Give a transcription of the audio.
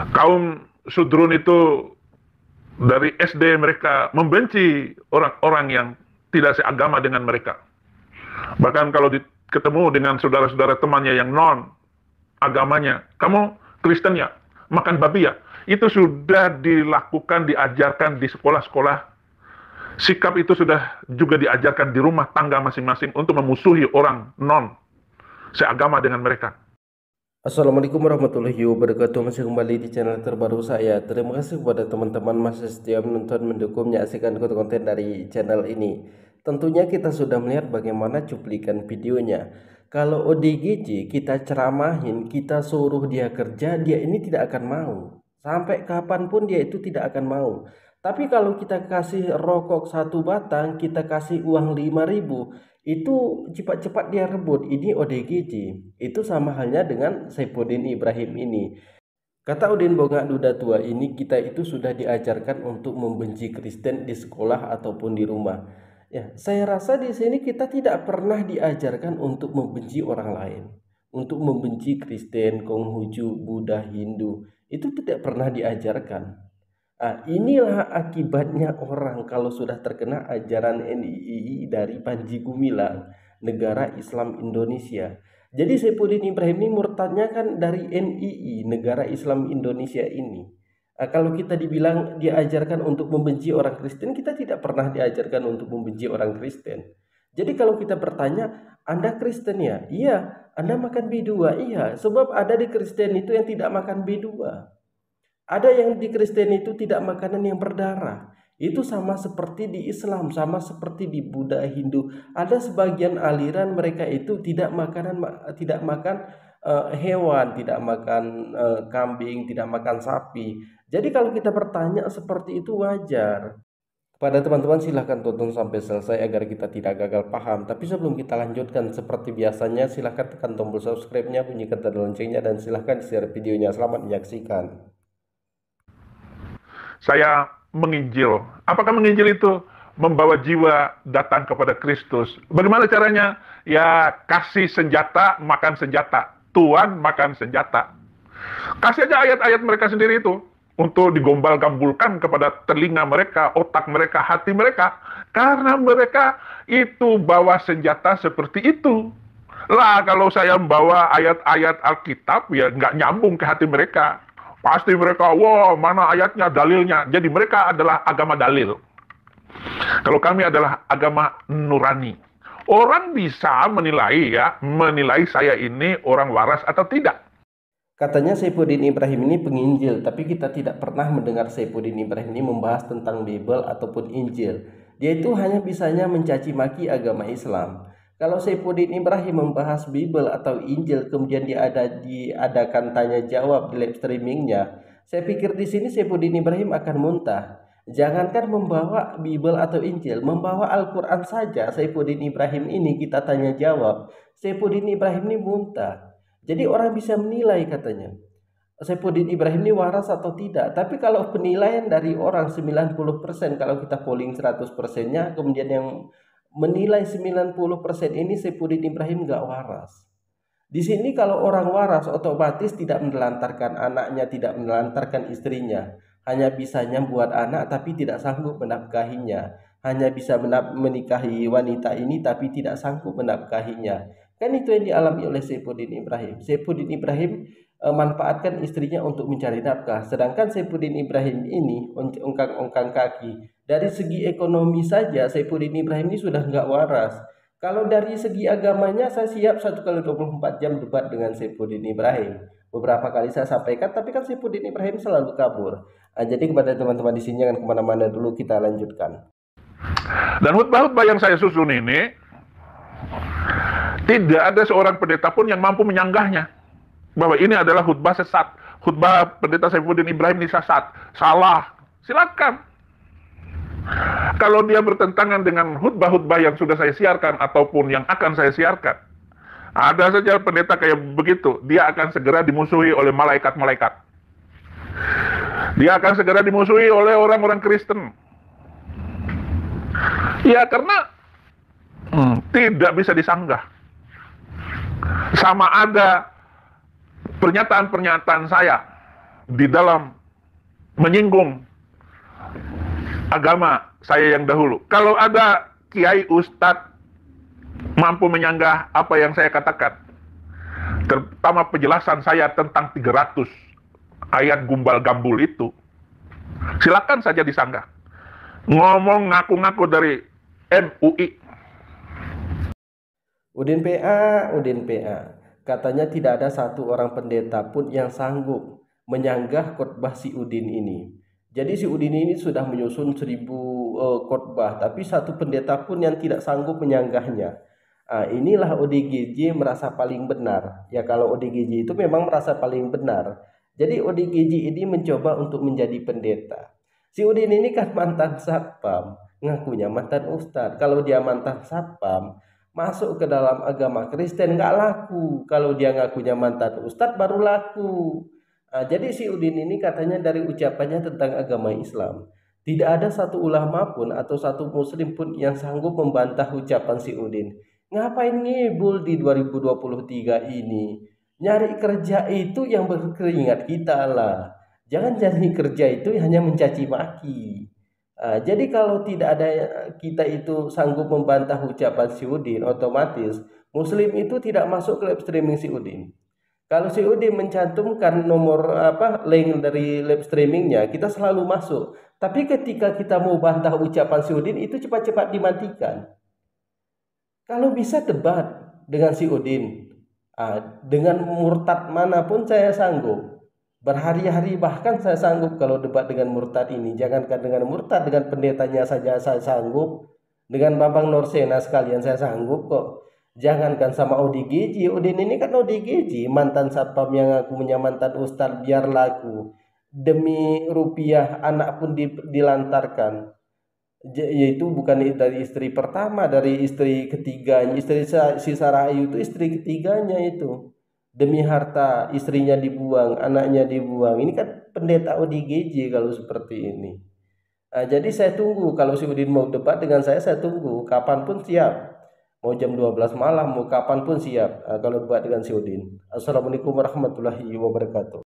Kaum Sudrun itu dari SD mereka membenci orang-orang yang tidak seagama dengan mereka. Bahkan kalau ketemu dengan saudara-saudara temannya yang non agamanya, kamu Kristen ya, makan babi ya, itu sudah dilakukan, diajarkan di sekolah-sekolah. Sikap itu sudah juga diajarkan di rumah tangga masing-masing untuk memusuhi orang non seagama dengan mereka. Assalamualaikum warahmatullahi wabarakatuh. Masih kembali di channel terbaru saya. Terima kasih kepada teman-teman masih setia menonton, mendukung, menyaksikan konten-konten dari channel ini. Tentunya kita sudah melihat bagaimana cuplikan videonya. Kalau ODGJ kita ceramahin, kita suruh dia kerja, dia ini tidak akan mau. Sampai kapanpun dia itu tidak akan mau. Tapi kalau kita kasih rokok satu batang, kita kasih uang 5.000, itu cepat-cepat dia rebut. Ini ODGJ. Itu sama halnya dengan Saifuddin Ibrahim ini. Kata Udin Bongak Duda Tua ini, kita itu sudah diajarkan untuk membenci Kristen di sekolah ataupun di rumah. Ya, saya rasa di sini kita tidak pernah diajarkan untuk membenci orang lain, untuk membenci Kristen, Konghucu, Buddha, Hindu. Itu tidak pernah diajarkan. Inilah akibatnya orang kalau sudah terkena ajaran NII dari Panji Gumilang, Negara Islam Indonesia. Jadi Saifuddin Ibrahim ini murtadnya kan dari NII, Negara Islam Indonesia ini. Kalau kita dibilang diajarkan untuk membenci orang Kristen, kita tidak pernah diajarkan untuk membenci orang Kristen. Jadi kalau kita bertanya, Anda Kristen ya? Iya. Anda makan B2? Iya. Sebab ada di Kristen itu yang tidak makan B2. Ada yang di Kristen itu tidak makanan yang berdarah. Itu sama seperti di Islam, sama seperti di Buddha, Hindu. Ada sebagian aliran mereka itu tidak makan hewan, tidak makan kambing, tidak makan sapi. Jadi kalau kita bertanya seperti itu wajar. Pada teman-teman silahkan tonton sampai selesai agar kita tidak gagal paham. Tapi sebelum kita lanjutkan seperti biasanya, silahkan tekan tombol subscribe-nya, bunyikan tanda loncengnya, dan silahkan share videonya. Selamat menyaksikan. Saya menginjil. Apakah menginjil itu membawa jiwa datang kepada Kristus? Bagaimana caranya? Ya, kasih senjata, makan senjata. Tuhan makan senjata. Kasih aja ayat-ayat mereka sendiri itu untuk digombal-gambulkan kepada telinga mereka, otak mereka, hati mereka. Karena mereka itu bawa senjata seperti itu. Lah, kalau saya membawa ayat-ayat Alkitab, ya nggak nyambung ke hati mereka. Pasti mereka, wah, mana ayatnya, dalilnya. Jadi mereka adalah agama dalil. Kalau kami adalah agama nurani. Orang bisa menilai saya ini orang waras atau tidak. Katanya Saifuddin Ibrahim ini penginjil, tapi kita tidak pernah mendengar Saifuddin Ibrahim ini membahas tentang Bible ataupun Injil. Dia itu hanya bisanya mencaci maki agama Islam. Kalau Saifuddin Ibrahim membahas Bible atau Injil, kemudian diadakan tanya jawab di live streamingnya, saya pikir di sini Saifuddin Ibrahim akan muntah. Jangankan membawa Bible atau Injil, membawa Al-Quran saja Saifuddin Ibrahim ini kita tanya jawab, Saifuddin Ibrahim ini muntah. Jadi orang bisa menilai katanya, Saifuddin Ibrahim ini waras atau tidak. Tapi kalau penilaian dari orang 90%, kalau kita polling 100%-nya, kemudian yang menilai 90% ini Saifuddin Ibrahim nggak waras. Di sini kalau orang waras otomatis tidak menelantarkan anaknya, tidak menelantarkan istrinya. Hanya bisanya buat anak tapi tidak sanggup menafkahinya. Hanya bisa menikahi wanita ini tapi tidak sanggup menafkahinya. Kan itu yang dialami oleh Saifuddin Ibrahim. Saifuddin Ibrahim manfaatkan istrinya untuk mencari nafkah. Sedangkan Saifuddin Ibrahim ini ongkang-ongkang kaki. Dari segi ekonomi saja Saifuddin Ibrahim ini sudah nggak waras. Kalau dari segi agamanya saya siap 1 kali 24 jam debat dengan Saifuddin Ibrahim. Beberapa kali saya sampaikan, tapi kan Saifuddin Ibrahim selalu kabur. Jadi kepada teman-teman di sini jangan kemana-mana dulu, kita lanjutkan. Dan khutbah-khutbah yang saya susun ini, tidak ada seorang pendeta pun yang mampu menyanggahnya. Bahwa ini adalah khutbah sesat. Khutbah pendeta Saifuddin Ibrahim ini sesat. Salah. Silakan. Kalau dia bertentangan dengan khutbah-khutbah yang sudah saya siarkan ataupun yang akan saya siarkan, ada saja pendeta kayak begitu, dia akan segera dimusuhi oleh malaikat-malaikat. Dia akan segera dimusuhi oleh orang-orang Kristen. Ya karena tidak bisa disanggah. Sama ada pernyataan-pernyataan saya di dalam menyinggung agama saya yang dahulu. Kalau ada kiai ustadz mampu menyanggah apa yang saya katakan, terutama penjelasan saya tentang 300 ayat gumbal gambul itu, silakan saja disanggah. Ngomong ngaku-ngaku dari MUI. Udin PA, katanya tidak ada satu orang pendeta pun yang sanggup menyanggah khotbah si Udin ini. Jadi si Udin ini sudah menyusun 1000 khotbah, tapi satu pendeta pun yang tidak sanggup menyanggahnya. Inilah ODGJ merasa paling benar. Ya kalau ODGJ itu memang merasa paling benar. Jadi ODGJ ini mencoba untuk menjadi pendeta. Si Udin ini kan mantan satpam, ngakunya mantan ustadz. Kalau dia mantan satpam, masuk ke dalam agama Kristen nggak laku. Kalau dia ngakunya mantan ustadz baru laku. Jadi si Udin ini katanya dari ucapannya tentang agama Islam, tidak ada satu ulama pun atau satu muslim pun yang sanggup membantah ucapan si Udin. Ngapain ngibul di 2023 ini? Nyari kerja itu yang berkeringat kita lah. Jangan cari kerja itu hanya mencaci maki. Jadi kalau tidak ada kita itu sanggup membantah ucapan si Udin, otomatis muslim itu tidak masuk ke live streaming si Udin. Kalau si Udin mencantumkan nomor link dari live streamingnya, kita selalu masuk. Tapi ketika kita mau bantah ucapan si Udin itu cepat-cepat dimatikan. Kalau bisa debat dengan si Udin, dengan murtad manapun saya sanggup. Berhari-hari bahkan saya sanggup kalau debat dengan murtad ini. Jangankan dengan murtad, dengan pendetanya saja saya sanggup. Dengan Bambang Norsena sekalian saya sanggup kok. Jangankan sama ODGJ, Udin ini kan ODGJ, mantan satpam yang aku punya mantan ustadz, biar laku. Demi rupiah anak pun dilantarkan. Yaitu bukan dari istri pertama, dari istri ketiganya. Istri si Sarah Ayu itu istri ketiganya itu. Demi harta istrinya dibuang, anaknya dibuang. Ini kan pendeta ODGJ kalau seperti ini. Jadi saya tunggu kalau si Udin mau debat dengan saya tunggu. Kapanpun siap. Mau jam 12 malam, mau kapan pun siap kalau debat dengan si Udin. Assalamualaikum warahmatullahi wabarakatuh.